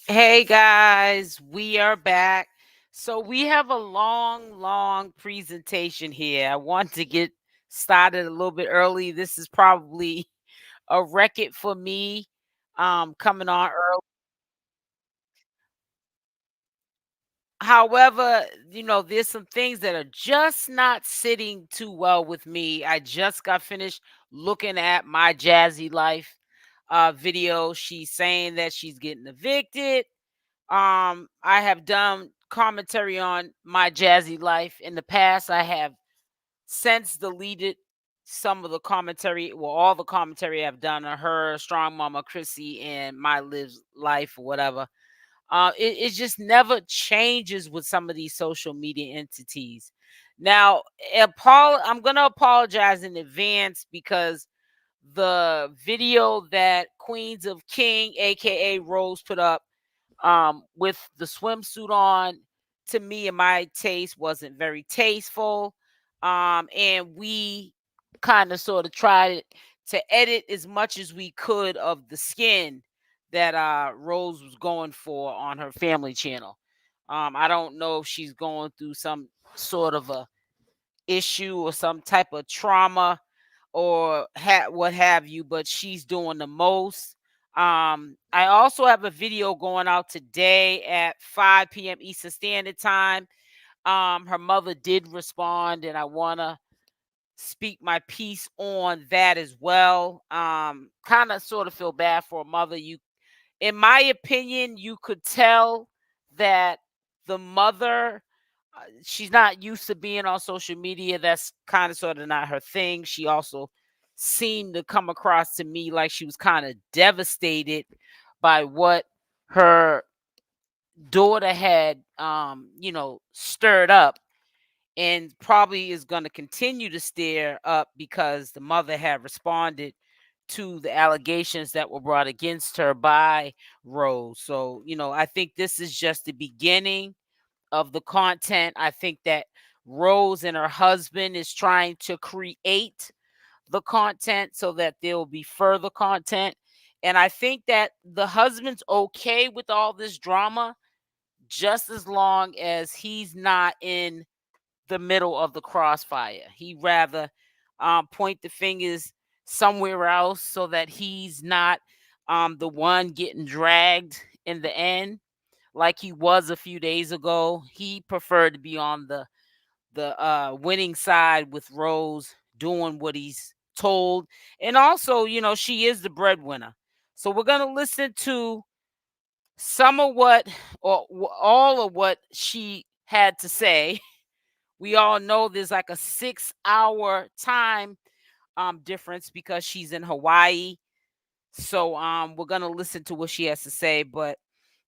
Hey guys, we are back. So we have a long presentation here. I want to get started a little bit early. This is probably a record for me coming on early. However, there's some things that are just not sitting too well with me. I just got finished looking at my Jazzy Life video. She's saying that she's getting evicted. I have done commentary on my Jazzy Life in the past. I have since deleted some of the commentary, well, all the commentary I've done on her, Strong Mama Chrissy, and my lives life or whatever. It just never changes with some of these social media entities. Now, I'm gonna apologize in advance because the video that Queens of King, aka Rose, put up with the swimsuit on, to me and my taste wasn't very tasteful. And we kind of sort of tried to edit as much as we could of the skin that Rose was going for on her family channel. I don't know if she's going through some sort of a issue or some type of trauma or what have you, but she's doing the most. I also have a video going out today at 5 p.m. Eastern Standard Time. Her mother did respond, and I want to speak my piece on that as well. Kind of sort of feel bad for a mother. In my opinion, you could tell that the mother, she's not used to being on social media. That's kind of sort of not her thing. She also seemed to come across to me like she was kind of devastated by what her daughter had stirred up, and probably is going to continue to stir up because the mother had responded to the allegations that were brought against her by Rose. So, I think this is just the beginning of the content. I think that Rose and her husband is trying to create the content so that there will be further content. And I think that the husband's okay with all this drama just as long as he's not in the middle of the crossfire. He rather point the fingers somewhere else so that he's not the one getting dragged in the end like he was a few days ago. He preferred to be on the winning side with Rose, doing what he's told. And also, she is the breadwinner. So we're gonna listen to some of what, or all of what she had to say. We all know there's like a 6 hour time difference because she's in Hawaii. So we're gonna listen to what she has to say. But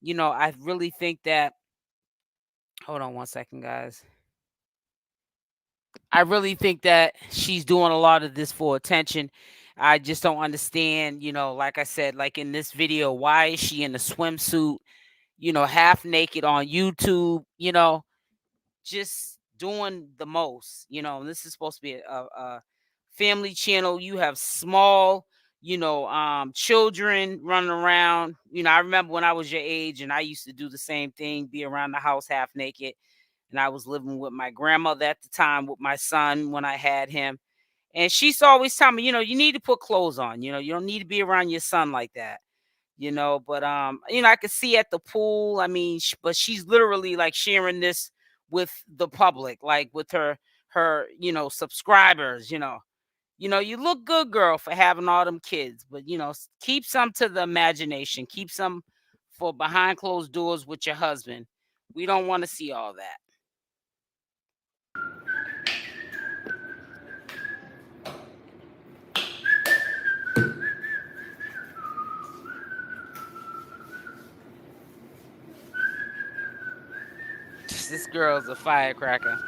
I really think that, hold on one second, guys. I really think that she's doing a lot of this for attention. I just don't understand, like I said, like in this video, why is she in a swimsuit, half naked on YouTube, just doing the most. This is supposed to be a family channel. You have small, children running around. I remember when I was your age and I used to do the same thing, be around the house half naked. And I was living with my grandmother at the time with my son when I had him. And she's always telling me, you need to put clothes on. You don't need to be around your son like that. But I could see at the pool. I mean, but she's literally like sharing this with the public, like with her subscribers. You look good, girl, for having all them kids, but keep some to the imagination. Keep some for behind closed doors with your husband. We don't want to see all that. This girl's a firecracker.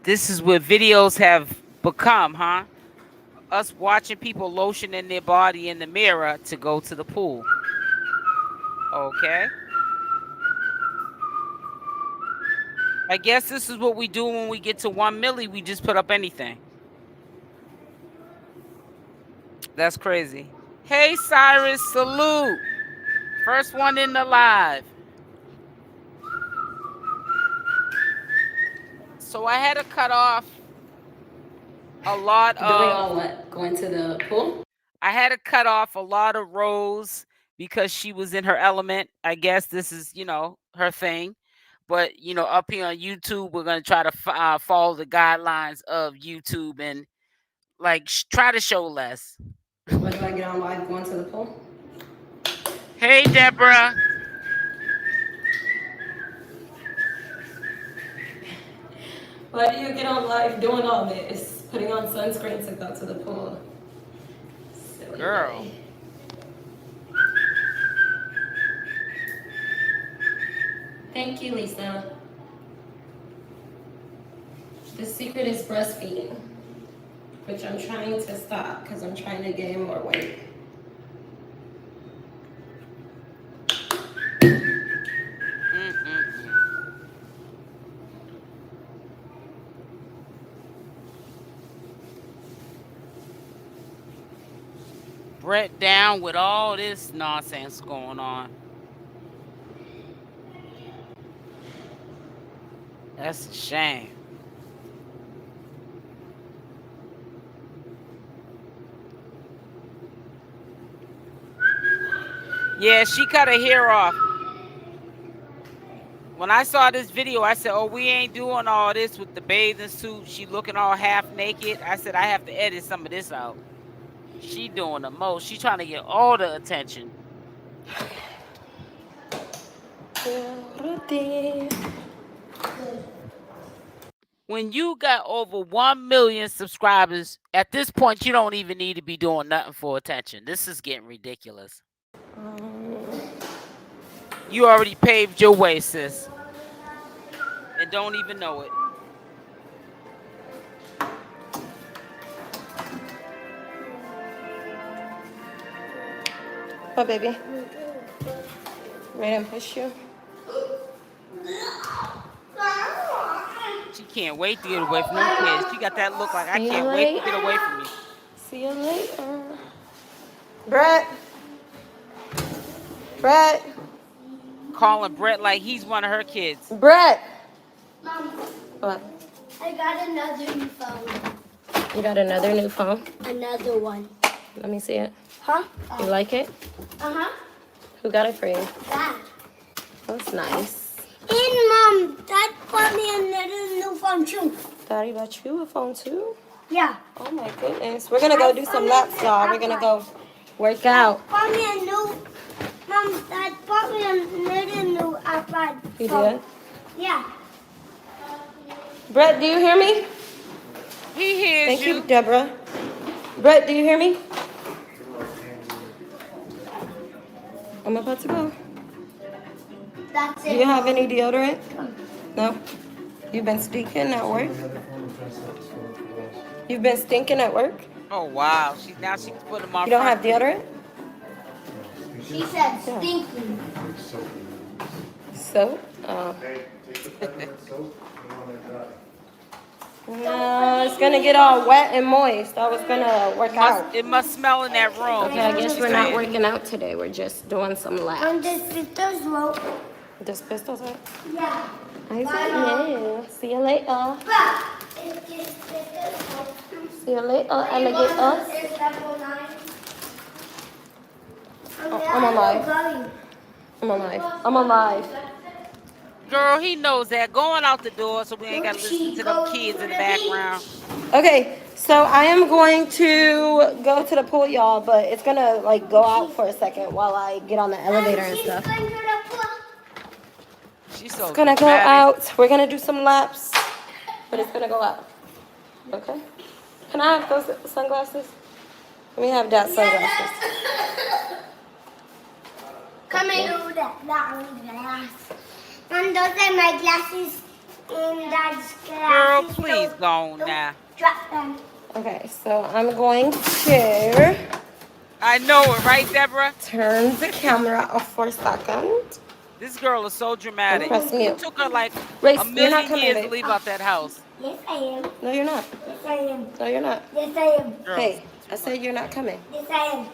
This is what videos have become, huh? Us watching people lotioning their body in the mirror to go to the pool. Okay. I guess this is what we do when we get to 1 milli. We just put up anything. That's crazy. Hey, Cyrus, salute. First one in the live. So I had to cut off a lot Doing of. all what? Going to the pool? I had to cut off a lot of rows because she was in her element. I guess this is, her thing. But, up here on YouTube, we're going to try to follow the guidelines of YouTube and like try to show less. What do I get on live going to the pool? Hey, Deborah. Why do you get on live doing all this? Putting on sunscreen to go to the pool. Silly Girl. boy. Thank you, Lisa. The secret is breastfeeding, which I'm trying to stop because I'm trying to gain more weight. Brett down with all this nonsense going on. That's a shame. Yeah, she cut her hair off. When I saw this video, I said, oh, we ain't doing all this with the bathing suit. She looking all half naked. I said, I have to edit some of this out. She doing the most. She trying to get all the attention. When you got over 1 million subscribers, at this point, you don't even need to be doing nothing for attention. This is getting ridiculous. You already paved your way, sis. And don't even know it. What, baby? Ready to push you? She can't wait to get away from them kids. She got that look like, I can't wait to get away from you. See you later. Brett. Brett. Calling Brett like he's one of her kids. Brett. Mom, What? I got another new phone. You got another new phone? Another one. Let me see it. Huh? You like it? Uh-huh. Who got it for you? Dad. That's nice. And Mom, Dad bought me another new phone too. Daddy got you a phone too? Yeah. Oh my goodness. We're gonna go do some laps, y'all. We're gonna go work out. Bought me a new. Mom, Dad bought me another new iPad. You phone. did? Yeah. Brett, do you hear me? He hears Thank you, Deborah. Brett, do you hear me? I'm about to go. That's Do it. you have any deodorant? No? You've been stinking at work? You've been stinking at work? Oh, wow. She can put them on. You don't have deodorant? She said stinking. Soap? Oh. No, it's gonna get all wet and moist. I was gonna work out. It must smell in that room. Okay, I guess we're not working out today. We're just doing some laps. And this sister's rope. This pistol's up. Yeah. I see you. See you later. But it's just sister's rope. See you later, alligators. It's level 9. I'm alive. I'm alive. I'm alive. Girl, he knows that. Going out the door so we ain't got to listen to them kids in the background. Okay, so I am going to go to the pool, y'all, but it's gonna like go out for a second while I get on the elevator and stuff. She's so It's gonna go dramatic. out. We're gonna do some laps, but it's gonna go out. Okay. Can I have those sunglasses? Let me have that sunglasses. Come and do that glass. And those are my glasses. And that's Girl, glasses. please go on now. Drop them. Okay, so I'm going to I know it, right, Deborah? turn the camera off for a second. This girl is so dramatic. Press mute. It took her like Race, a you're not million coming, years babe. to leave out that house. Yes, I am. No, you're not. Yes, I am. No, you're not. Yes, I am. Girl, Hey, I said you're not coming. Yes, I am.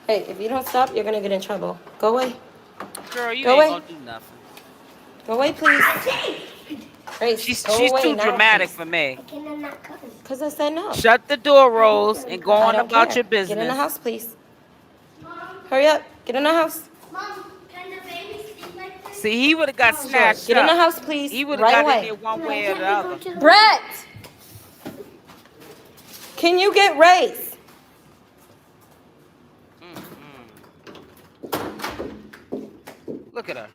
Hey, if you don't stop, you're gonna get in trouble. Go away. girl, you Go ain't away. gonna do nothing. Go away, please. Grace, go She's away too now, dramatic please. for me. I cannot not come. Because I said no. Shut the door, Rose, and go I on don't about care. your Get in the business. house, please. Mom, Hurry up. Get in the house. Mom, can the baby sleep like this? See, he would have got Sure. snatched Get in the up. house, please. He would have Right got in away. there one Why way or can't the we go other. to the Brett! Can you get Race? Look at her.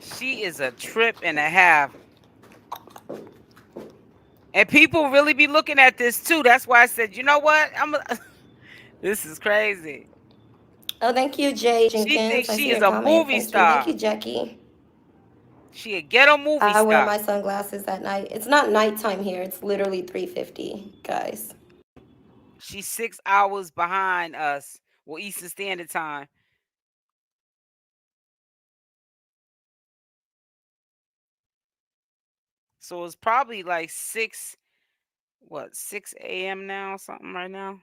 She is a trip and a half. And people really be looking at this too. That's why I said, you know what? This is crazy. Oh, thank you, Jay She Jenkins. thinks I she see is your a comment. movie Thank you. Thank star. you, Jackie. She a ghetto movie I wear star. my sunglasses at night. It's not nighttime here. It's literally 3:50, guys. She's 6 hours behind us. Well, Eastern Standard Time. So it's probably like 6 a.m. now, something right now.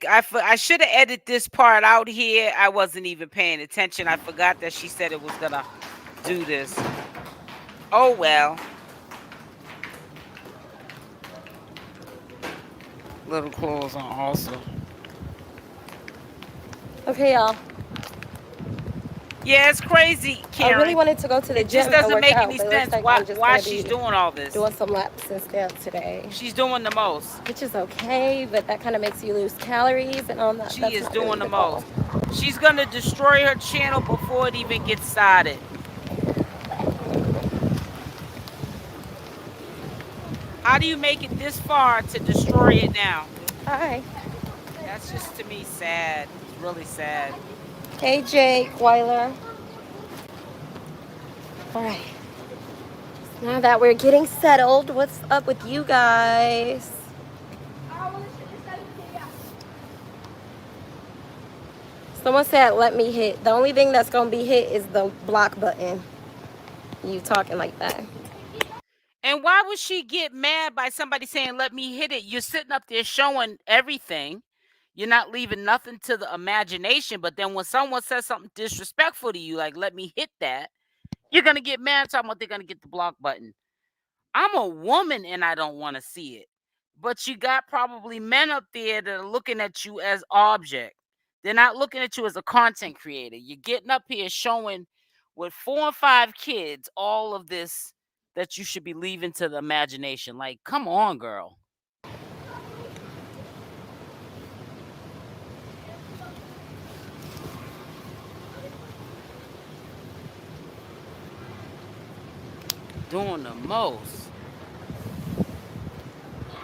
I should have edited this part out here. I wasn't even paying attention. I forgot that she said it was gonna do this. Oh well. Little clothes on also. Okay, y'all. Yeah, it's crazy, I really Karen. wanted to go to the It just gym and doesn't work make out, any but it looks sense like why I'm just why gonna she's be doing all this. doing some laps instead today. She's doing the most. Which is okay, but that kind of makes you lose calories and all that. She That's is not really doing the the goal. most. She's gonna destroy her channel before it even gets started. How do you make it this far to destroy it now? Hi. That's just to me sad. It's really sad. Hey, Jake Weiler. All right. Now that we're getting settled, what's up with you guys? Someone said, let me hit. The only thing that's going to be hit is the block button. You talking like that. And why would she get mad by somebody saying, let me hit it? You're sitting up there showing everything. You're not leaving nothing to the imagination. But then when someone says something disrespectful to you, like, let me hit that, you're going to get mad talking about they're going to get the block button. I'm a woman and I don't want to see it. But you got probably men up there that are looking at you as object. They're not looking at you as a content creator. You're getting up here showing with 4 and 5 kids all of this that you should be leaving to the imagination. Like, come on, girl. Doing the most.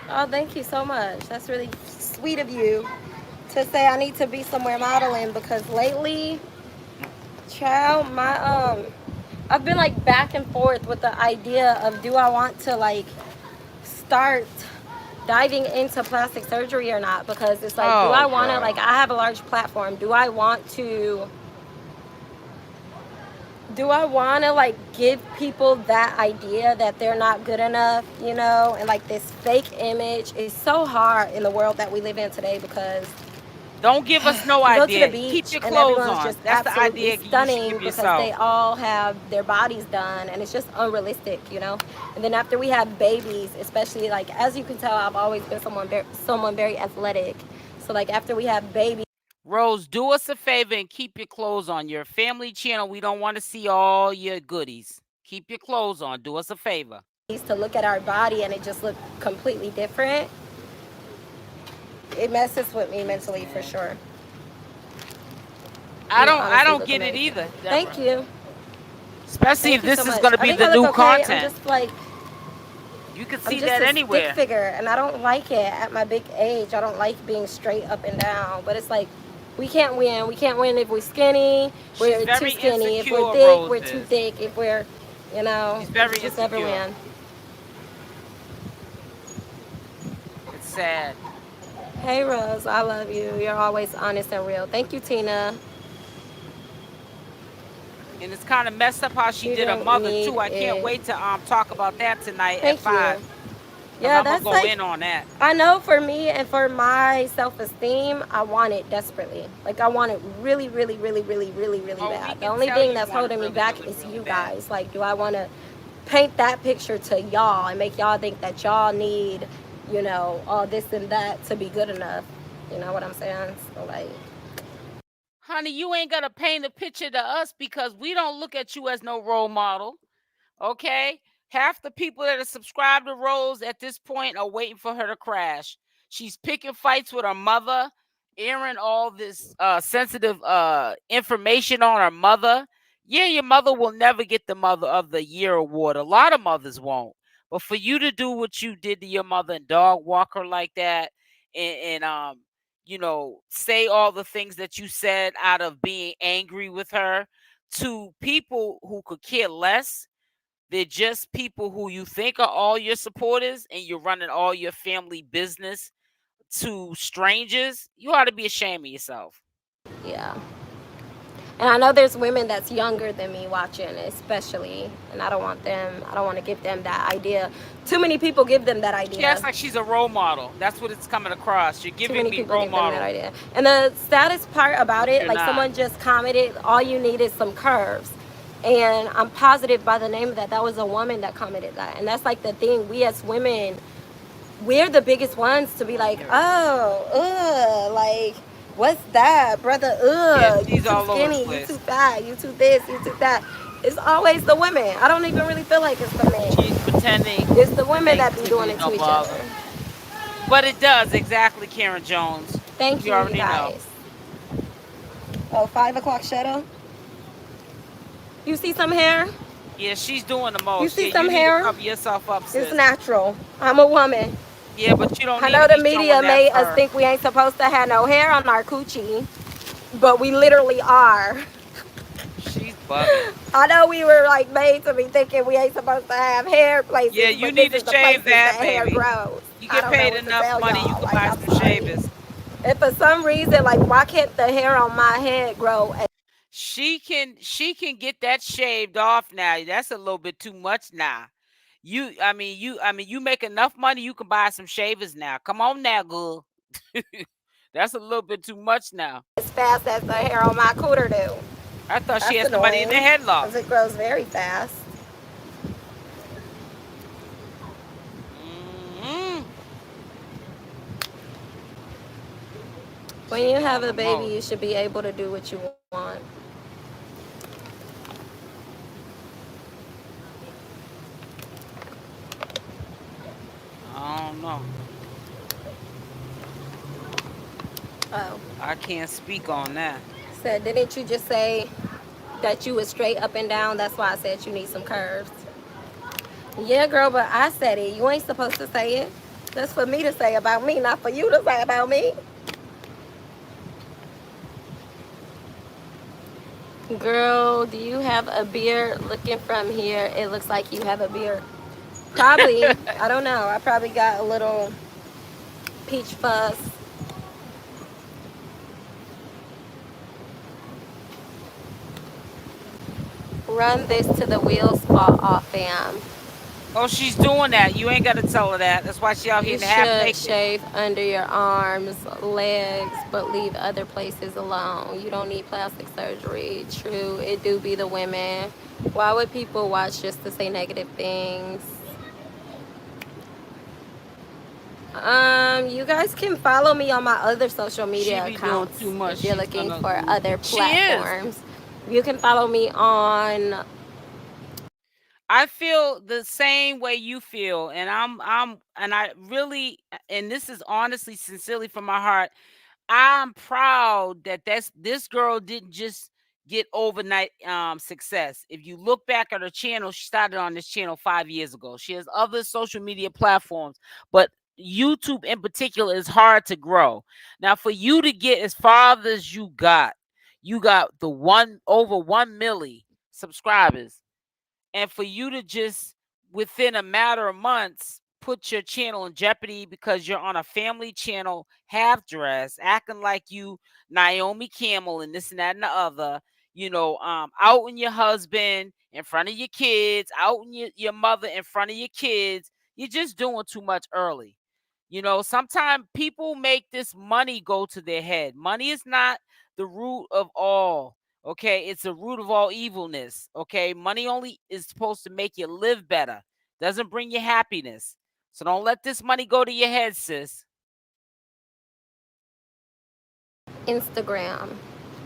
Oh, thank you so much. That's really sweet of you to say I need to be somewhere modeling because lately, child, I've been like back and forth with the idea of do I want to like start diving into plastic surgery or not, because it's like, do I want to, like, I have a large platform. Do I want to like give people that idea that they're not good enough, you know, and like this fake image is so hard in the world that we live in today because Don't give us no you go to the idea. beach Keep your and clothes everyone's on. just That's the absolutely idea you should stunning give because yourself. they all have their bodies done and it's just unrealistic, you know. And then after we have babies, especially like as you can tell, I've always been someone very athletic. So like after we have babies, Rose, do us a favor and keep your clothes on. Your family channel, we don't want to see all your goodies. Keep your clothes on. Do us a favor. to look at our body and it just look completely different, it messes with me mentally for sure. I don't get it either. Thank Deborah. you. Especially Thank if you this so is much. going to I be think the I new look okay. content. I'm just like, You can I'm see just that a anywhere. stick figure, and I don't like it at my big age. I don't like being straight up and down. But it's like, we can't win. We can't win if we're skinny. We're She's too very skinny. If we're insecure, thick, Rose we're too is. thick. If we're, you know, She's very it's just never insecure. win. It's sad. Hey Rose, I love you. You're always honest and real. Thank you, Tina. And it's kind of messed up how she You did her don't mother need too. I can't it. wait to talk about that tonight at Thank you. 5, because Yeah, I'm gonna that's go like, in on that. I know for me and for my self esteem, I want it desperately. Like, I want it really, really, really, really, really, really Oh, we bad. The can only tell thing you that's want it holding me really, back really, is really you bad. guys. Like, do I want to paint that picture to y'all and make y'all think that y'all need, all this and that to be good enough? You know what I'm saying? So, like, Honey, you ain't gonna paint a picture to us because we don't look at you as no role model. Okay? Half the people that are subscribed to Rose at this point are waiting for her to crash. She's picking fights with her mother, airing all this sensitive information on her mother. Yeah, your mother will never get the Mother of the Year award. A lot of mothers won't. But for you to do what you did to your mother and dog walk her like that, and say all the things that you said out of being angry with her to people who could care less, they're just people who you think are all your supporters, and you're running all your family business to strangers. You ought to be ashamed of yourself. yeah. And I know there's women that's younger than me watching, especially, and I don't want to give them that idea. Too many people give them that She acts idea. like she's a role model. That's what it's coming across. You're Too giving many me people role give them that model, idea. And the saddest part about but it, you're like not. someone just commented, all you need is some curves. And I'm positive by the name of that was a woman that commented that. And that's like the thing. We as women, we're the biggest ones to be like, oh, like, what's that, brother? Yeah, You she's too all over the skinny, you too place. fat, you too this, you too that. It's always the women. I don't even really feel like it's the She's men. pretending It's the to women make that be to doing be it no to each other. bother. But it does exactly, Karen Jones. Thank You you, you already know. guys. Oh, 5 o'clock shadow. You see some hair? Yeah, she's doing the You most. see Yeah, you some need to hair? cover yourself up, It's sis. natural. I'm a woman. Yeah, but you don't I need know to the be showing media that made us fur. think we ain't supposed to have no hair on our coochie, but we literally are. She's bugging. I know we were like made to be thinking we ain't supposed to have hair Yeah, places, you but need this to is the shave places that, that hair baby. grows. You I get don't know paid what to enough tell money, you y'all. can Like, buy I'm some sorry. shavers. If for some reason, like, why can't the hair on my head grow? She can get that shaved off now. That's a little bit too much now. You make enough money, you can buy some shavers now. Come on now, girl. That's a little bit too much now. As fast as the hair on my cooter do. I thought she That's had somebody in annoying their because headlock. it grows very fast. Mm-hmm. When She you doing have the a baby, most. you should be able to do what you want. I don't know. Oh, I can't speak on that. said, didn't you just say that you was straight up and down? That's why I said you need some curves. Yeah, girl, but I said it. You ain't supposed to say it. That's for me to say about me, not for you to say about me. Girl, do you have a beard? Looking from here, it looks like you have a beard. Probably. I don't know. I probably got a little peach fuzz. Run this to the wheels fall off, fam. Oh, she's doing that. You ain't got to tell her that. That's why she out here You in the half should naked. shave under your arms, legs, but leave other places alone. You don't need plastic surgery. True, it do be the women. Why would people watch just to say negative things? You guys can follow me on my other social She media be doing accounts too much. if you're She's looking gonna. for other She is. platforms. You can follow me on. I feel the same way you feel, and I really, and this is honestly, sincerely from my heart. I'm proud that this girl didn't just get overnight success. If you look back at her channel, she started on this channel 5 years ago. She has other social media platforms, but YouTube in particular is hard to grow. Now, for you to get as far as you got the one over 1 milli subscribers, and for you to just within a matter of months put your channel in jeopardy because you're on a family channel, half dressed, acting like you Naomi Campbell and this and that and the other. Outing your husband in front of your kids, outing your mother in front of your kids. You're just doing too much early. Sometimes people make this money go to their head. Money is not the root of all. Okay, it's the root of all evilness. Okay, money only is supposed to make you live better, doesn't bring you happiness. So don't let this money go to your head, sis. Instagram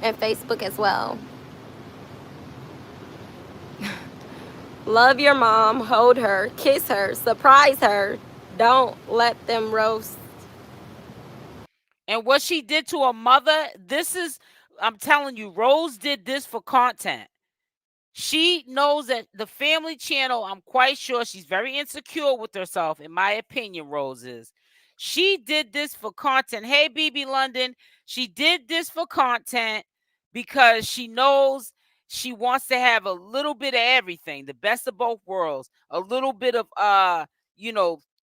and Facebook as well. Love your mom, hold her, kiss her, surprise her. Don't let them roast. And what she did to her mother, I'm telling you, Rose did this for content. She knows that the family channel, I'm quite sure she's very insecure with herself, in my opinion, Rose is. She did this for content. Hey, BB London, she did this for content because she knows she wants to have a little bit of everything, the best of both worlds, a little bit of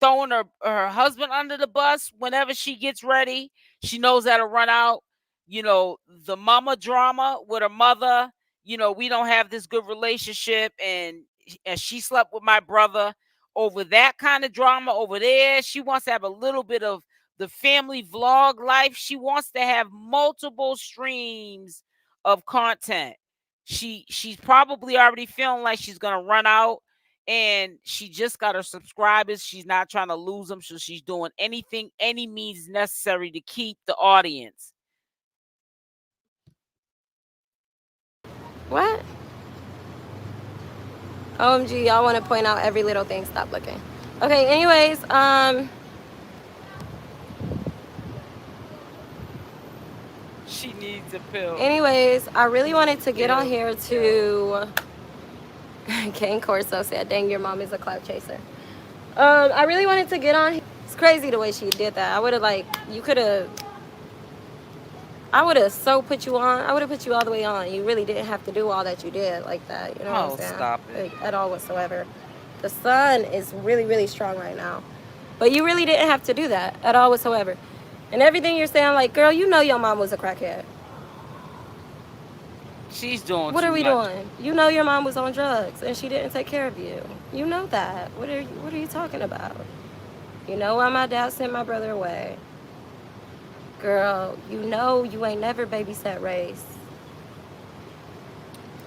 throwing her husband under the bus whenever she gets ready. She knows that'll run out. The mama drama with her mother. We don't have this good relationship, and she slept with my brother over that kind of drama over there. She wants to have a little bit of the family vlog life. She wants to have multiple streams of content. She's probably already feeling like she's gonna run out, and she just got her subscribers. She's not trying to lose them, so she's doing anything, any means necessary to keep the audience. What? OMG, y'all want to point out every little thing. Stop looking. Okay, anyways, She needs a pill. anyways, I really wanted to get on here to Kane Corso said, dang, your mom is a clout chaser. I really wanted to get on. It's crazy the way she did that. I would have I would have so put you on. I would have put you all the way on. You really didn't have to do all that you did like that. You know what I'm saying? Stop it. Like, at all whatsoever. The sun is really, really strong right now. But you really didn't have to do that at all whatsoever. And everything you're saying, like, girl, you know your mom was a crackhead. She's doing What too are we much. doing? You know your mom was on drugs and she didn't take care of you. You know that. What are you talking about? You know why my dad sent my brother away. Girl, you know you ain't never babysat Race.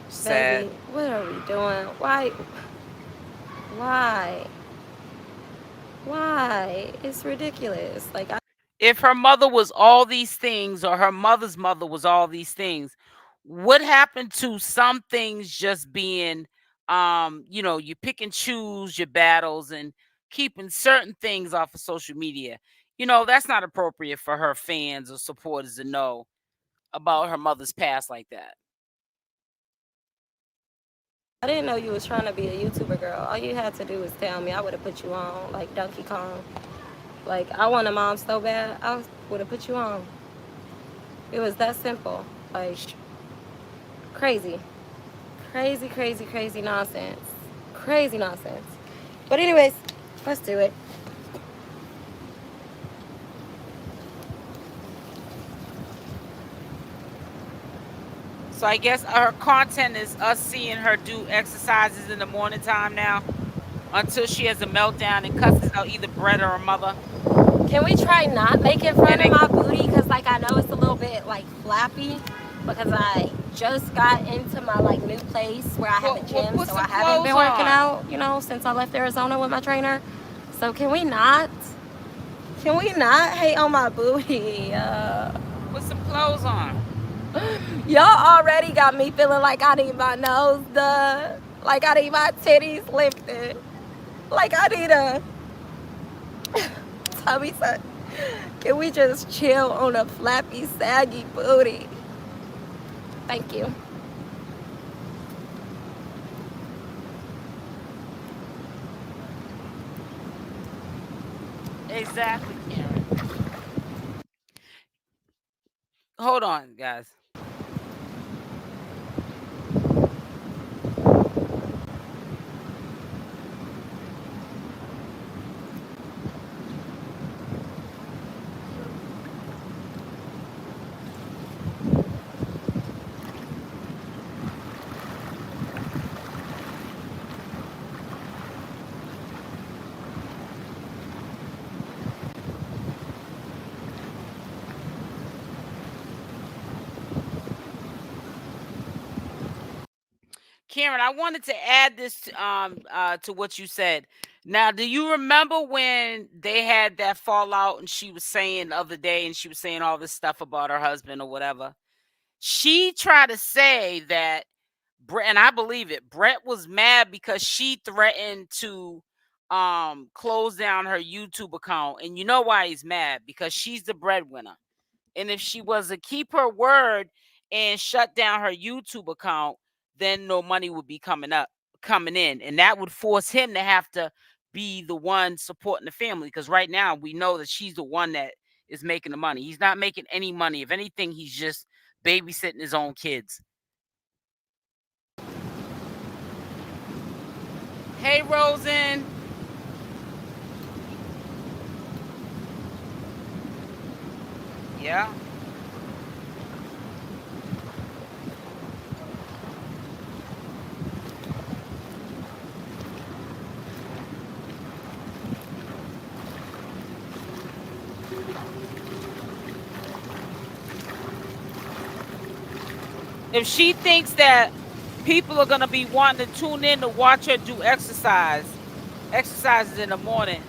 Sad. Baby, what are we doing? Why? Why? It's ridiculous. Like, If her mother was all these things, or her mother's mother was all these things, what happened to some things just being, you pick and choose your battles and keeping certain things off of social media? That's not appropriate for her fans or supporters to know about her mother's past like that. I didn't know you was trying to be a YouTuber, girl. All you had to do was tell me. I would have put you on like Donkey Kong. Like, I want a mom so bad, I would have put you on. It was that simple. Like, crazy. Crazy, crazy, crazy nonsense. Crazy nonsense. But anyways, let's do it. So I guess her content is us seeing her do exercises in the morning time now, until she has a meltdown and cusses out either Brett or her mother. Can we try not making fun of my booty? Because, like, I know it's a little bit, like, flappy. Because I just got into my, like, new place where I have a gym. So I haven't been working out, since I left Arizona with my trainer. So can we not hate on my booty? Put some clothes on. Y'all already got me feeling like I need my nose done. Like I need my titties lifted. Like I need a tummy tuck. Can we just chill on a flappy, saggy booty? Thank you. Exactly, Karen. Hold on, guys. Karen, I wanted to add this to what you said. Now, do you remember when they had that fallout and she was saying the other day and she was saying all this stuff about her husband or whatever? She tried to say that Brett, and I believe it, Brett was mad because she threatened to close down her YouTube account. And you know why he's mad? Because she's the breadwinner. And if she was to keep her word and shut down her YouTube account, then no money would be coming in. And that would force him to have to be the one supporting the family. Because right now we know that she's the one that is making the money. He's not making any money. If anything, he's just babysitting his own kids. Hey, Rosen. Yeah. If she thinks that people are going to be wanting to tune in to watch her do exercises in the morning,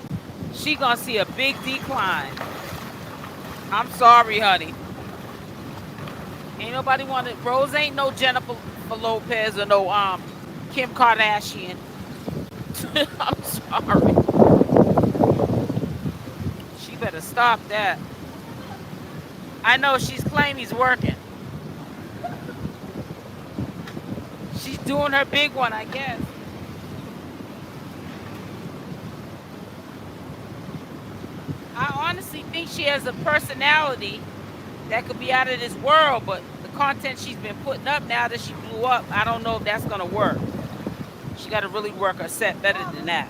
she going to see a big decline. I'm sorry, honey. Ain't nobody want it. Rose ain't no Jennifer Lopez or no Kim Kardashian. I'm sorry. She better stop that. I know she's claiming he's working. She's doing her big one, I guess. I honestly think she has a personality that could be out of this world, but the content she's been putting up now that she blew up, I don't know if that's going to work. She got to really work her set better than that.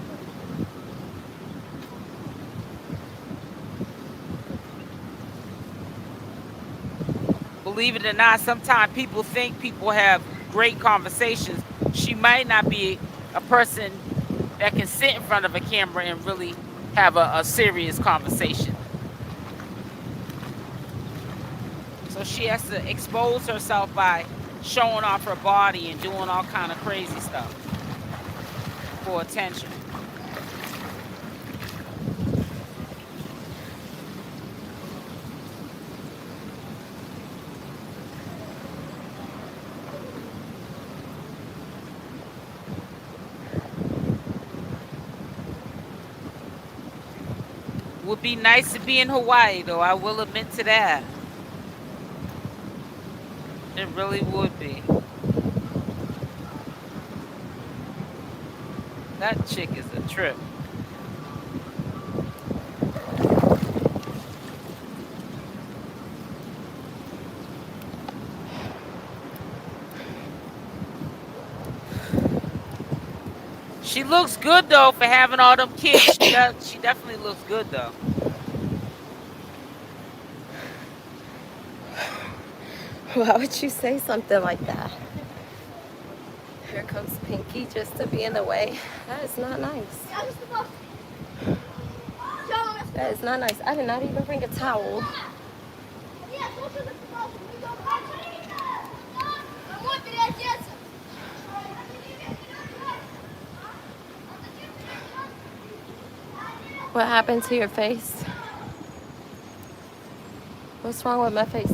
Believe it or not, sometimes people think people have great conversations. She might not be a person that can sit in front of a camera and really have a serious conversation. So she has to expose herself by showing off her body and doing all kind of crazy stuff for attention. Would be nice to be in Hawaii, though. I will admit to that. It really would be. That chick is a trip. She looks good though for having all them kids. She definitely looks good though. Why would you say something like that? Here comes Pinky just to be in the way. That is not nice. That is not nice. I did not even bring a towel. What happened to your face? What's wrong with my face?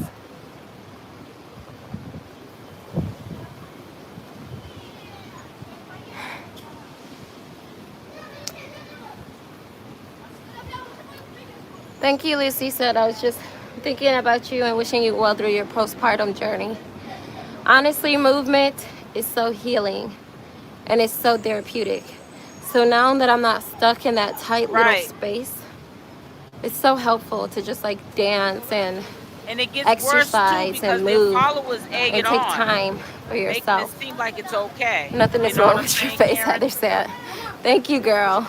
Thank you, Lucy said. I was just thinking about you and wishing you well through your postpartum journey. Honestly, movement is so healing and it's so therapeutic. So now that I'm not stuck in that tight little space, it's so helpful to just like dance and it gets exercise and move followers egg and it take on, time for yourself. Making it seem like it's okay. Nothing is wrong with your face, Heather said. Thank you, girl.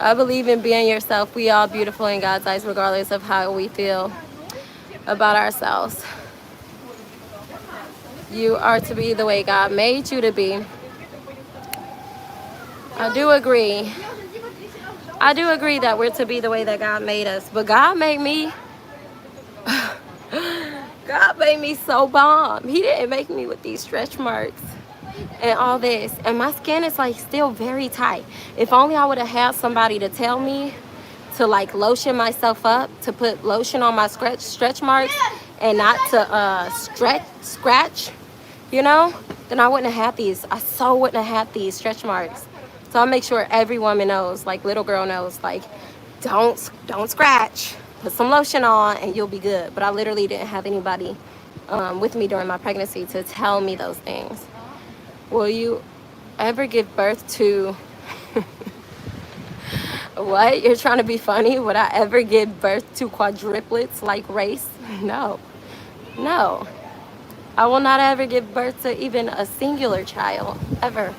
I believe in being yourself. We all beautiful in God's eyes, regardless of how we feel about ourselves. You are to be the way God made you to be. I do agree. I do agree that we're to be the way that God made us. But God made me. God made me so bomb. He didn't make me with these stretch marks. and all this, and my skin is like still very tight. If only I would have had somebody to tell me to like lotion myself up, to put lotion on my stretch marks, and not to scratch, you know, then I wouldn't have had these. I so wouldn't have had these stretch marks. So I'll make sure every woman knows, like little girl knows, like don't scratch. Put some lotion on and you'll be good. But I literally didn't have anybody with me during my pregnancy to tell me those things. Will you ever give birth to what? You're trying to be funny? Would I ever give birth to quadruplets like race? No. No. I will not ever give birth to even a singular child ever.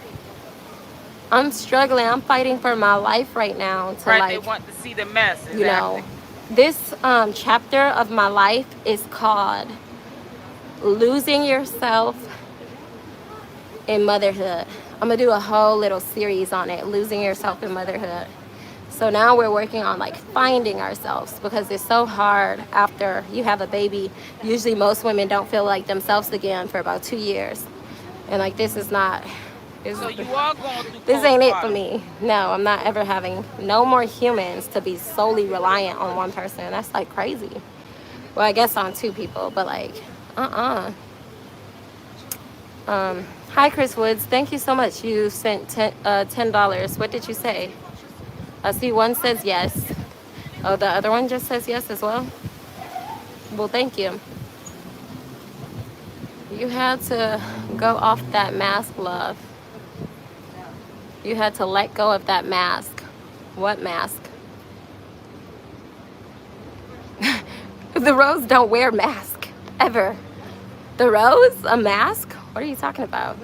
I'm struggling. I'm fighting for my life right now to Right, they like, want to see the mess. you Exactly. know, this chapter of my life is called Losing Yourself in Motherhood. I'm gonna do a whole little series on it, Losing Yourself in Motherhood. So now we're working on like finding ourselves, because it's so hard after you have a baby. Usually most women don't feel like themselves again for about 2 years. And like this is not, this, So you are going through this ain't it for postpartum. me. No, I'm not ever having no more humans to be solely reliant on one person. That's like crazy. Well, I guess on two people, but like, uh-uh. Hi, Chris Woods. Thank you so much. You sent $10. What did you say? I see one says yes. Oh, the other one just says yes as well? Well, thank you. You had to go off that mask, love. You had to let go of that mask. What mask? The Rose don't wear mask. Ever. The Rose? A mask? What are you talking about?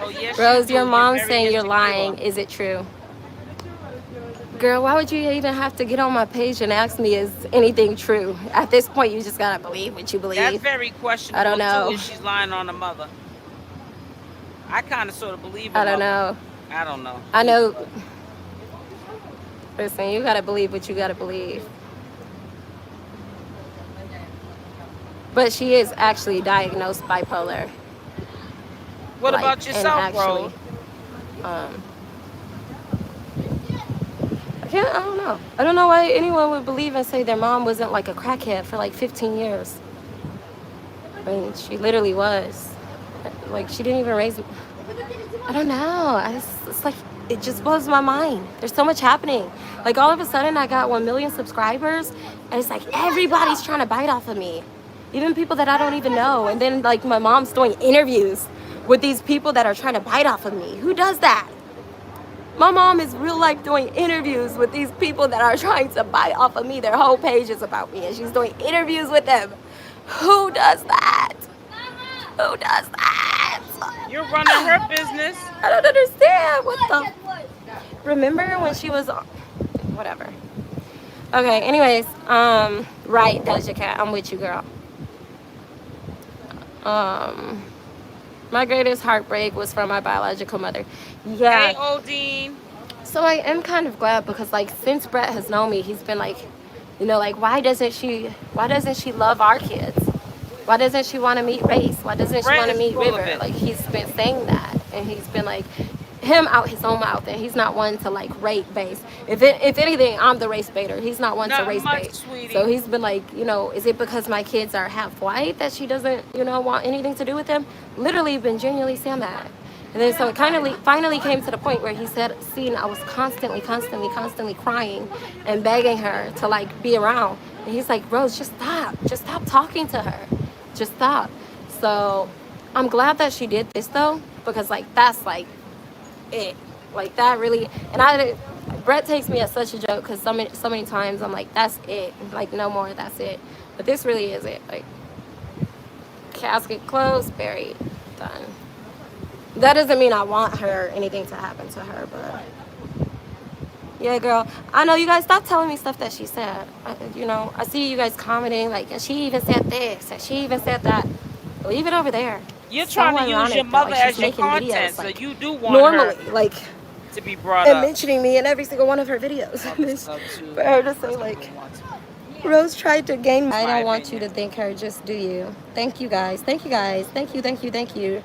Oh yes, you Rose, do. your You're mom's very saying you're insecure. lying. Is it true? Girl, why would you even have to get on my page and ask me is anything true? At this point, you just gotta believe what you That's believe. very I don't questionable too. know. If she's lying on the mother, I kind of sort of believe a I don't mother. know. I don't know. I know. Listen, you gotta believe what you gotta believe. But she is actually diagnosed bipolar. What Like, about and yourself, actually, Rose? um, I don't know. I don't know why anyone would believe and say their mom wasn't like a crackhead for like 15 years. I mean, she literally was. Like, she didn't even raise. I don't know. It's like, it just blows my mind. There's so much happening. Like, all of a sudden, I got 1 million subscribers, and it's like everybody's trying to bite off of me, even people that I don't even know. And then, like, my mom's doing interviews with these people that are trying to bite off of me. Who does that? My mom is real life doing interviews with these people that are trying to buy off of me. Their whole page is about me, and she's doing interviews with them. Who does that? Who does that? You're running her business. I don't understand. What the? Remember when she was whatever. Okay, anyways, right, Doja Cat, I'm with you, girl. Um, my greatest heartbreak was from my biological mother. Hey, Yeah. Odine. So I am kind of glad because like since Brett has known me, he's been like, you know, like why doesn't she love our kids? Why doesn't she want to meet Race? Why doesn't she Brett want to is meet full of River? it. Like he's been saying that, and he's been like him out his own mouth, and he's not one to like rate base. If anything, I'm the race baiter. He's not one to Not race much, bait. So sweetie. he's been like, you know, is it because my kids are half white that she doesn't, you know, want anything to do with them? Literally been genuinely saying that. And then so it kind of finally came to the point where he said, "Seeing I was constantly crying and begging her to like be around." And he's like, "Rose, just stop talking to her, just stop." So I'm glad that she did this though, because like that's like it, like that really. And Brett takes me as such a joke because so many times I'm like, "That's it, like no more, that's it." But this really is it. Like casket closed, buried, done. That doesn't mean I want her anything to happen to her, but yeah, girl. I know you guys stop telling me stuff that she said. You know, I see you guys commenting like, and she even said this, and she even said that. Leave it over there. You're trying So to use your ironic that mother like she's as your making videos content, so like you do want her normally, like, to be brought and up. mentioning me in every single one of her videos. Mother sub to For her to say like, want to. Rose tried to gain. That's I my don't want you opinion. to think her. Just do you. Thank you guys. Thank you guys. Thank you. Thank you. Thank you.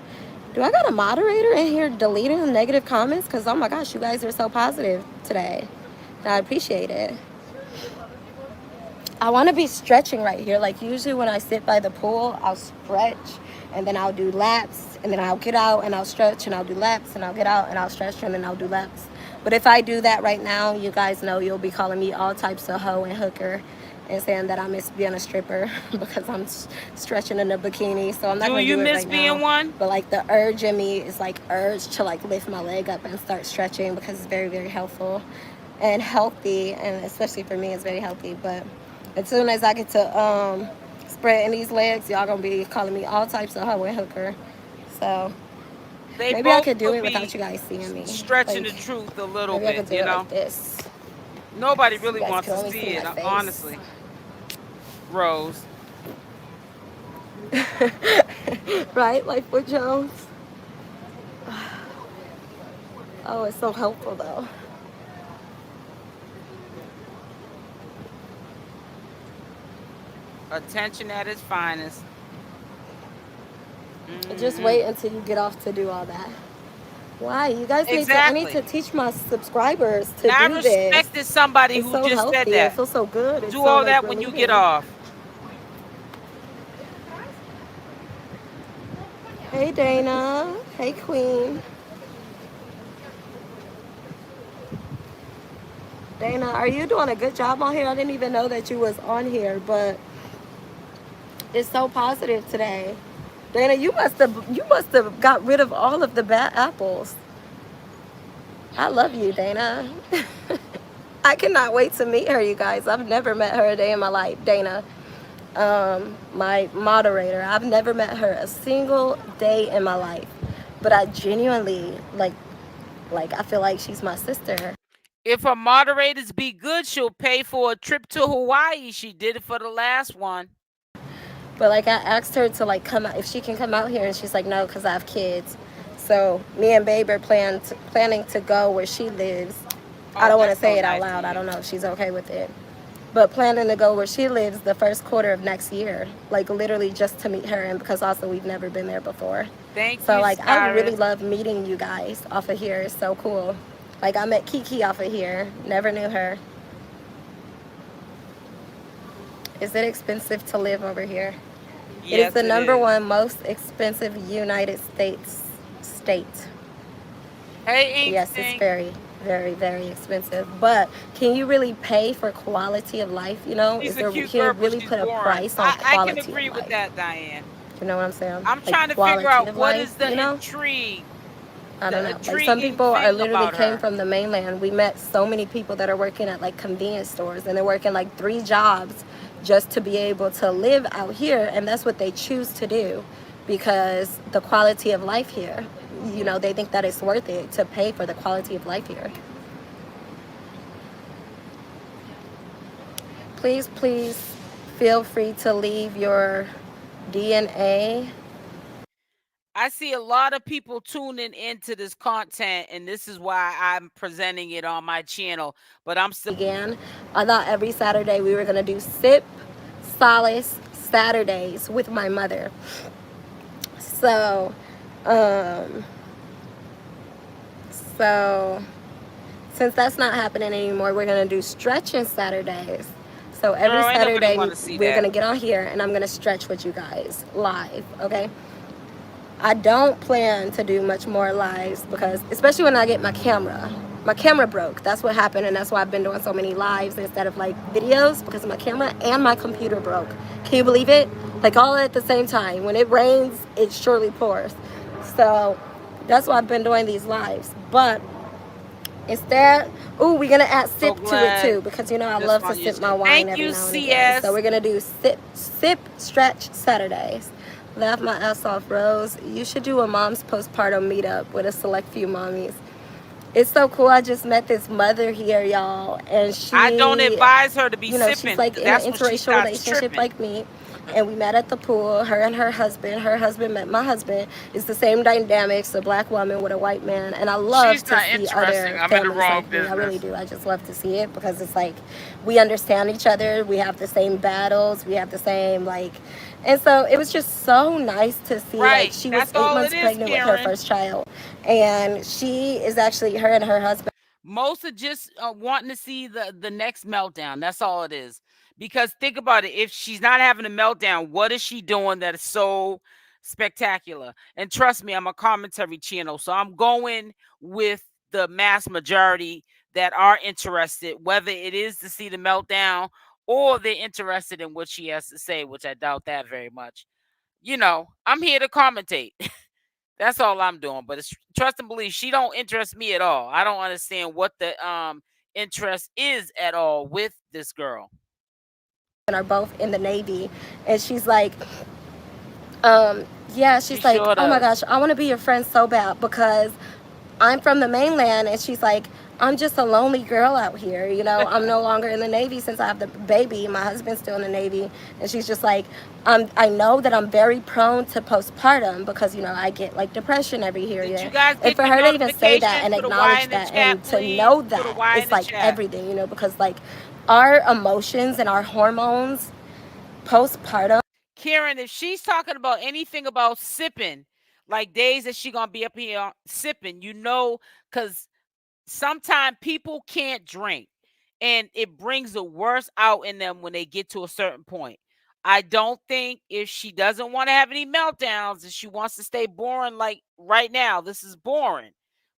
Do I got a moderator in here deleting the negative comments? Because, oh my gosh, you guys are so positive today. And I appreciate it. I want to be stretching right here. Like, usually when I sit by the pool, I'll stretch, and then I'll do laps, and then I'll get out, and I'll stretch, and I'll do laps, and I'll get out, and I'll stretch, and then I'll do laps. But if I do that right now, you guys know you'll be calling me all types of hoe and hooker and saying that I miss being a stripper because I'm stretching in a bikini. So I'm not Do going to you do it miss right being now. one? But like the urge in me is like urge to like lift my leg up and start stretching because it's very, very helpful and healthy. And especially for me, it's very healthy. But as soon as I get to spreading these legs, y'all going to be calling me all types of hoe and hooker. So They maybe I both could do could it without be you guys seeing me. stretching Like, the truth a little maybe I bit, could do you it like know? this. Nobody So you really guys wants can to only see see it, my face. honestly. Rose. Right? Like with Jones. Oh, it's so helpful though. Attention at its finest. Just wait Hmm. until you get off to do all that. Why? You guys need to, I need Exactly. to teach my subscribers to Now I do this. respected somebody It's who so just said healthy. It that. feels so good. It's Do so all like that when you get relieving. off. Hey Dana. Hey Queen. Dana, are you doing a good job on here? I didn't even know that you was on here, but it's so positive today. Dana, you must have got rid of all of the bad apples. I love you, Dana. I cannot wait to meet her, you guys. I've never met her a day in my life. Dana, my moderator. I've never met her a single day in my life. But I genuinely like I feel like she's my sister. If her moderators be good, she'll pay for a trip to Hawaii. She did it for the last one. But like I asked her to like come out if she can come out here, and she's like no, because I have kids. So me and Babe are planning to go where she lives. I Oh, don't want to that's so say it out nice of loud. I you. don't know if she's okay with it. But planning to go where she lives the first quarter of next year, like literally just to meet her, and because also we've never been there before. Thank So you, like I really Cyrus. love meeting you guys off of here. It's so cool. Like I met Kiki off of here. Never knew her. Is it expensive to live over here? It is Yes, the it number is. one most expensive United States state. Hey, Yes, it's Instinct. very, very, very expensive. But can you really pay for quality of life? You know, She's is a there cute can you girl, but really she's put a boring. price on I can quality of agree with life? that, Diane. You know what I'm saying? I'm Like trying to figure quality out of what life, is the you know? intrigue, I don't the know. Like some intriguing people are thing literally about came her. from the mainland. We met so many people that are working at like convenience stores, and they're working like 3 jobs just to be able to live out here, and that's what they choose to do because the quality of life here, you know, they think that it's worth it to pay for the quality of life here. Please, please feel free to leave your DNA. I see a lot of people tuning into this content, and this is why I'm presenting it on my channel. But I'm still. Began. I thought every Saturday we were gonna do sip solace Saturdays with my mother. So, um, so since that's not happening anymore, we're gonna do stretching Saturdays. So every Girl, ain't nobody Saturday want to see we're that. gonna get on here and I'm gonna stretch with you guys live. Okay. I don't plan to do much more lives because, especially when I get my camera broke. That's what happened, and that's why I've been doing so many lives instead of like videos because my camera and my computer broke. Can you believe it? Like all at the same time. When it rains, it surely pours. So that's why I've been doing these lives. But instead, ooh, we're gonna add So sip to it glad too because you know I this love to one you sip my said. wine Thank every you, now and again. So CS. we're gonna do sip stretch Saturdays. Laugh my ass off, Rose. You should do a mom's postpartum meetup with a select few mommies. It's so cool. I just met this mother here, y'all, and I don't she, advise her to be you know, she's sipping like because in an that's when she interracial starts relationship tripping. like me. and we met at the pool. Her and her husband. Her husband met my husband. It's the same dynamics: a black woman with a white man. And I love She's to not see interesting. other I'm in the families wrong like me. I really business. do. I just love to see it because it's like we understand each other. We have the same battles. We have the same like. And so it was just so nice to see. Like Right. she was That's 8 all it months is, pregnant with her Karen. first child, and she is actually her and her husband. Most are just wanting to see the next meltdown. That's all it is. Because think about it. If she's not having a meltdown, what is she doing that is so spectacular? And trust me, I'm a commentary channel, so I'm going with the mass majority that are interested, whether it is to see the meltdown or they're interested in what she has to say, which I doubt that very much. I'm here to commentate. That's all I'm doing. But it's trust and believe. She don't interest me at all. I don't understand what the interest is at all with this girl. Are both in the Navy, and she's like, um, yeah, She she's like, sure oh my does. gosh, I want to be your friend so bad because I'm from the mainland. And she's like, I'm just a lonely girl out here. I'm no longer in the Navy since I have the baby. My husband's still in the Navy. And she's just like, I know that I'm very prone to postpartum because, I get like depression every Did year. you guys And get for the her to even say that notification? and Put a Y acknowledge in the that chat, and to please. know Put a that Y in it's the like chat. everything, because like our emotions and our hormones postpartum Karen, if she's talking about anything about sipping, like days that she gonna be up here sipping, because sometimes people can't drink and it brings the worst out in them when they get to a certain point. I don't think if she doesn't want to have any meltdowns and she wants to stay boring, like right now, this is boring.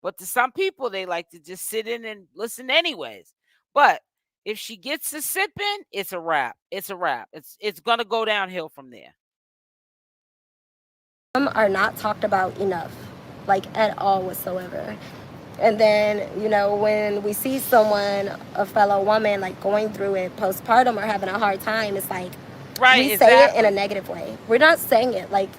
But to some people, they like to just sit in and listen anyways. But if she gets to sipping, it's a wrap. It's a wrap. It's gonna go downhill from there. are not talked about enough, like at all whatsoever. And then, when we see someone, a fellow woman, like going through it postpartum or having a hard time, it's like Right, we say it in a exactly. negative way. We're not saying it like,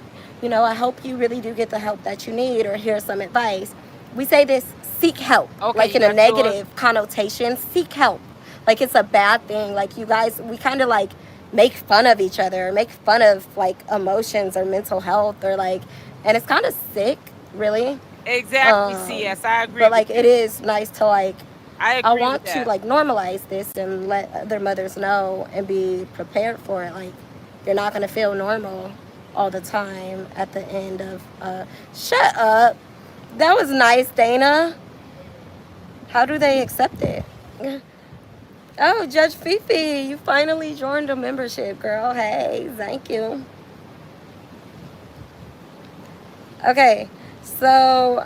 I hope you really do get the help that you need or here's some advice. We say this, seek help, Okay, like you in a got yours. negative connotation, seek help. Like it's a bad thing. Like you guys, we kind of like make fun of each other, make fun of like emotions or mental health or like, and it's kind of sick, really. Exactly, CS. I agree But with like it you. is nice to like I I agree with want to that. like normalize this and let other mothers know and be prepared for it. Like you're not gonna feel normal all the time at the end of shut up. That was nice, Dana. How do they accept it? Oh, Judge Fifi, you finally joined a membership, girl. Hey, thank you. Okay, so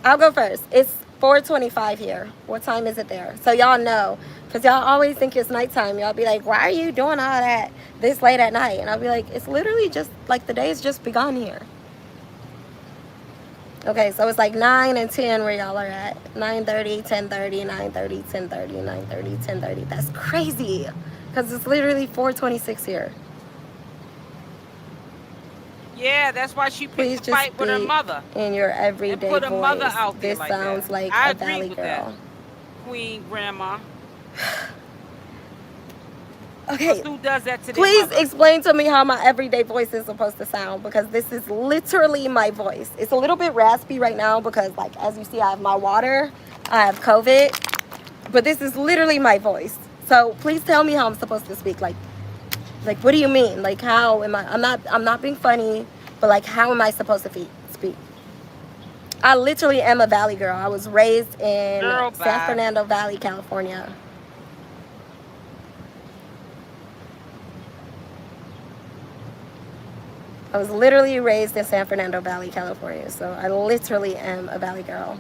I'll go first. It's 4:25 here. What time is it there? So y'all know, cause y'all always think it's nighttime. Y'all be like, "Why are you doing all that this late at night?" And I'll be like, "It's literally just like the day's just begun here." Okay, so it's like 9 and 10 where y'all are at. 9:30, 10:30, 9:30, 10:30, 9:30, 10:30. That's crazy, cause it's literally 4:26 here. Yeah, that's why she picked Please a just fight with her speak mother in your and everyday put her mother voice. out there This like that. sounds like I a agree valley with that, girl. Queen Grandma. Because Okay, who does that to their please mother? explain to me how my everyday voice is supposed to sound because this is literally my voice. It's a little bit raspy right now because, like, as you see, I have my water, I have COVID, but this is literally my voice. So please tell me how I'm supposed to speak. Like, what do you mean? Like, how am I? I'm not being funny, but like, how am I supposed to speak? I literally am a valley girl. I was raised in Girl, San bye. Fernando Valley, California. I was literally raised in San Fernando Valley, California. So I literally am a valley girl.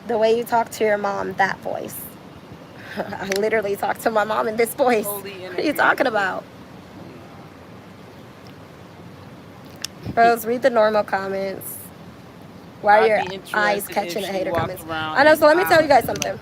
The way you talk to your mom, that voice. I literally talk to my mom in this voice. Totally What are you interview talking you. about? Rose, read the normal comments. Why are I'd your be eyes interested if catching the she hater walked comments? I around know, in so let me tell you violence guys and something. like,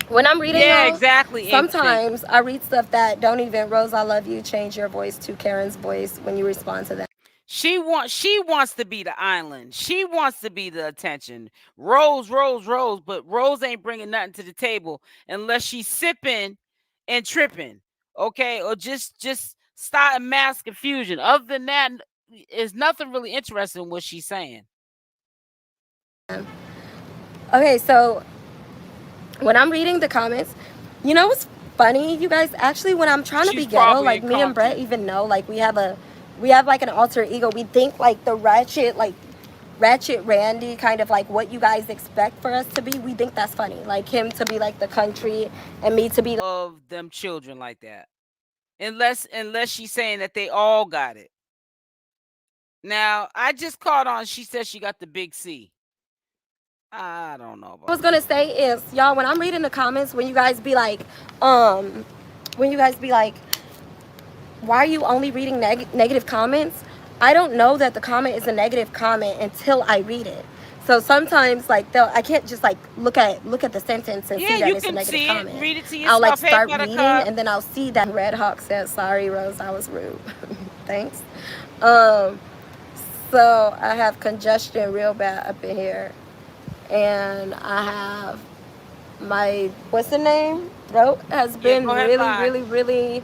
When I'm reading yeah, y'all, exactly, instinct. sometimes I read stuff that don't even, Rose, I love you, change your voice to Karen's voice when you respond to them. She wants to be the island. She wants to be the attention. Rose, Rose, Rose, but Rose ain't bringing nothing to the table unless she's sipping and tripping. okay, or just start mass confusion. Other than that, is nothing really interesting in what she's saying. Okay, so when I'm reading the comments, you know what's funny, you guys? Actually, when I'm trying to She's be ghetto, probably in like me and Brett Compton. even know, like we have like an alter ego. We think like the ratchet Randy, kind of like what you guys expect for us to be. We think that's funny, like him to be like the country and me to be Of them children like that. Unless she's saying that they all got it. Now, I just caught on. She said she got the big C. I don't know I about was gonna that. say is, y'all, when I'm reading the comments, um, when you guys be like, why are you only reading negative comments? I don't know that the comment is a negative comment until I read it. So sometimes, like, I can't just like look at the sentence and Yeah, see that you it's a can negative see it and comment. read it to I'll like yourself. Hey, start reading Buttercup. and then I'll see that Red Hawk said, "Sorry, Rose, I was rude." Thanks. Um, so I have congestion real bad up in here, and I have my what's the name throat has Yeah, been go ahead, lie. really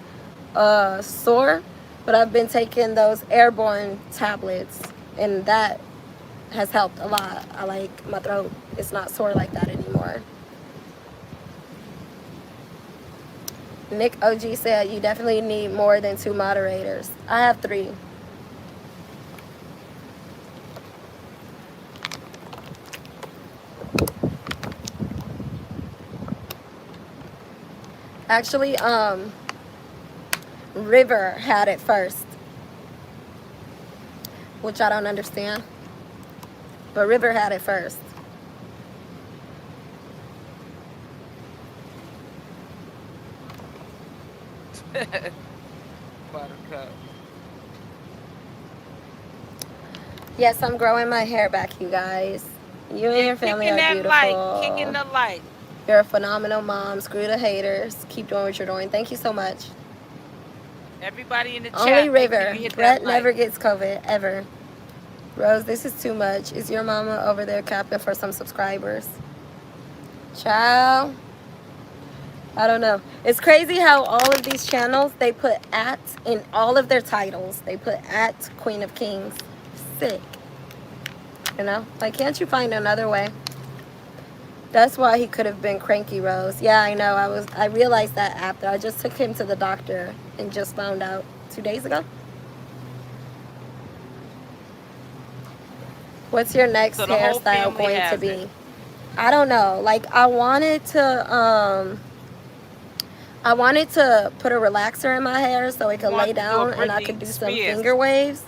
sore, but I've been taking those airborne tablets, and that has helped a lot. I like my throat, it's not sore like that anymore. Nick OG said you definitely need more than 2 moderators. I have 3. Actually, River had it first, which I don't understand, but River had it first. Buttercup. Yes, I'm growing my hair back, you guys. You and Yeah, your kick family in are that light. Kick in beautiful. the light. You're a phenomenal mom. Screw the haters. Keep doing what you're doing. Thank you so much. Everybody in the Only chat, make sure River. you hit that Brett light. never gets COVID, ever. Rose, this is too much. Is your mama over there capping for some subscribers? Child. I don't know. It's crazy how all of these channels, they put at in all of their titles. They put at Queen of Kings. Sick. You know? Like, can't you find another way? That's why he could have been cranky, Rose. Yeah, I know. I realized that after. I just took him to the doctor and just found out 2 days ago. What's your next So the whole hairstyle family going to has it. be? I don't know. Like I wanted to put a relaxer in my hair so it You could lay want to do a down and I could Britney do some Spears. finger waves.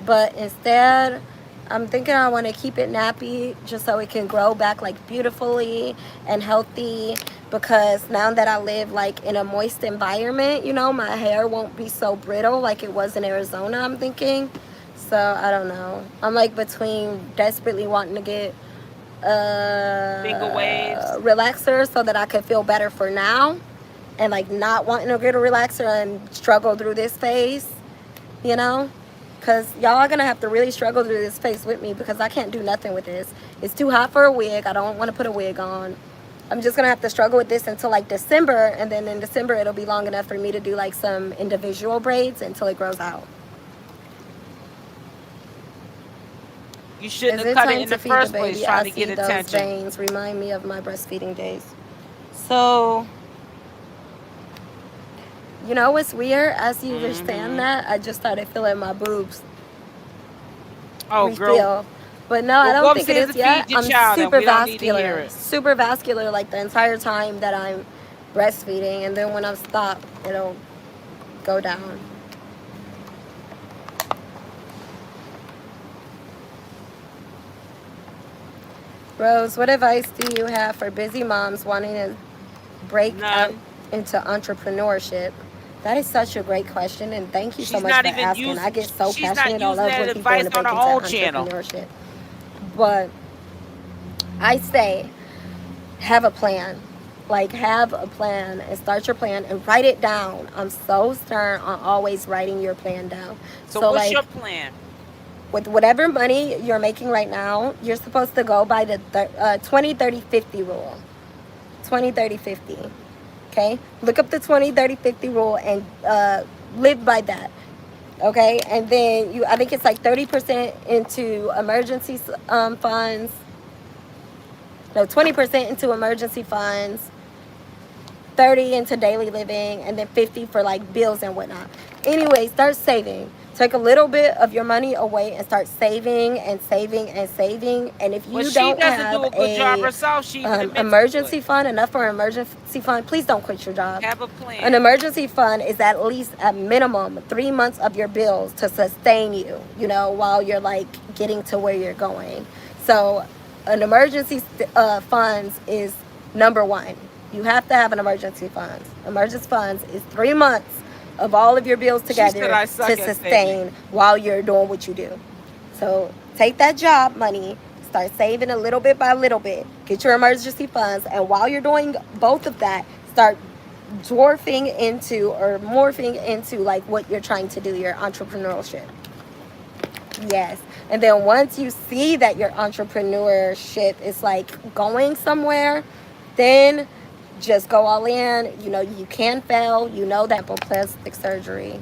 But instead, I'm thinking I want to keep it nappy just so it can grow back like beautifully and healthy, because now that I live like in a moist environment, you know, my hair won't be so brittle like it was in Arizona, I'm thinking. So I don't know. I'm like between desperately wanting to get Finger waves. relaxer so that I could feel better for now, and like not wanting to get a relaxer and struggle through this phase, you know, because y'all are gonna have to really struggle through this phase with me, because I can't do nothing with this. It's too hot for a wig. I don't want to put a wig on. I'm just gonna have to struggle with this until like December, and then in December it'll be long enough for me to do like some individual braids until it grows out. You shouldn't Is have it cut it time in the to feed the first place baby? I trying to see get those attention. veins. Remind me of my breastfeeding days. So, you know what's weird? As you were saying Mm-hmm. that, I just started feeling my boobs Oh, girl. refill. But no, I Well, go don't think it upstairs is and yet. feed your I'm child, and super we don't need to hear vascular. it. Super vascular like the entire time that I'm breastfeeding. And then when I stop, it'll go down. Rose, what advice do you have for busy moms wanting to break out None. into entrepreneurship? That is such a great question, and thank you so She's much not for even asking. I using. get so She's not passionate. I using love that when people advice want to on her break into own channel. entrepreneurship. But I say, have a plan. Like, have a plan and start your plan and write it down. I'm so stern on always writing your plan down. So So, what's like, your plan? with whatever money you're making right now, you're supposed to go by the 20, 30, 50 rule. 20, 30, 50. Okay, look up the 20-30-50 rule and live by that. Okay, and then I think it's like 30% into emergency funds. No, 20% into emergency funds, 30 into daily living, and then 50 for like bills and whatnot. Anyway, start saving. Take a little bit of your money away and start saving and saving and saving. And if Well, you she don't doesn't have do a good job a herself. She even admits to it. emergency fund, enough for an emergency fund, please don't quit your job. Have a An plan. emergency fund is at least a minimum 3 months of your bills to sustain you, while you're like getting to where you're going. So an emergency funds is number one. You have to have an emergency fund. Emergency funds is 3 months of all of your bills She said together I to suck at saving. sustain while you're doing what you do. So take that job money, start saving a little bit by little bit, get your emergency funds, and while you're doing both of that, start dwarfing into or morphing into like what you're trying to do, your entrepreneurship. Yes. And then once you see that your entrepreneurship is like going somewhere, then just go all in. You can fail. That plastic surgery.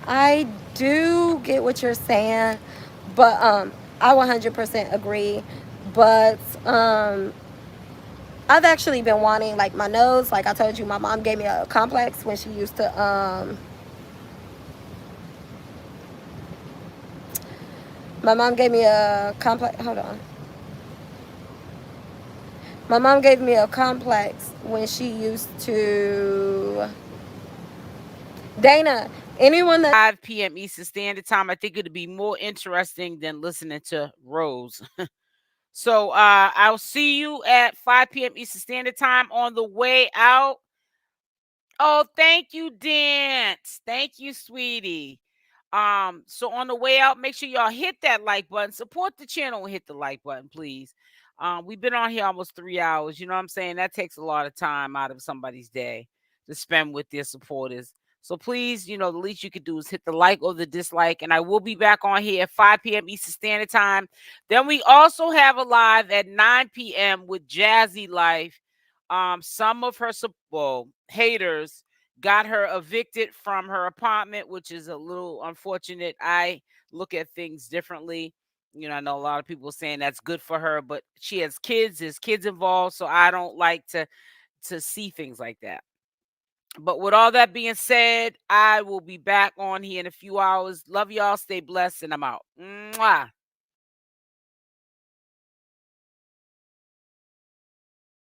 I do get what you're saying, but I 100% agree. But I've actually been wanting like my nose. Like I told you, my mom gave me a complex when she used to my mom gave me a complex. Hold on. My mom gave me a complex when she used to. Dana, anyone that 5 p.m. Eastern Standard Time. I think it'd be more interesting than listening to Rose. So I'll see you at 5 p.m. Eastern Standard Time on the way out. Oh, thank you, Dance. Thank you, sweetie. So on the way out, make sure y'all hit that like button. Support the channel and hit the like button, please. We've been on here almost 3 hours. You know what I'm saying? That takes a lot of time out of somebody's day to spend with their supporters. So please, the least you could do is hit the like or the dislike. And I will be back on here at 5 p.m. Eastern Standard Time. Then we also have a live at 9 p.m. with Jazzy Life. Some of her haters got her evicted from her apartment, which is a little unfortunate. I look at things differently. I know a lot of people saying that's good for her, but she has kids, there's kids involved, so I don't like to see things like that. But with all that being said, I will be back on here in a few hours. Love y'all, stay blessed, and I'm out. Mwah.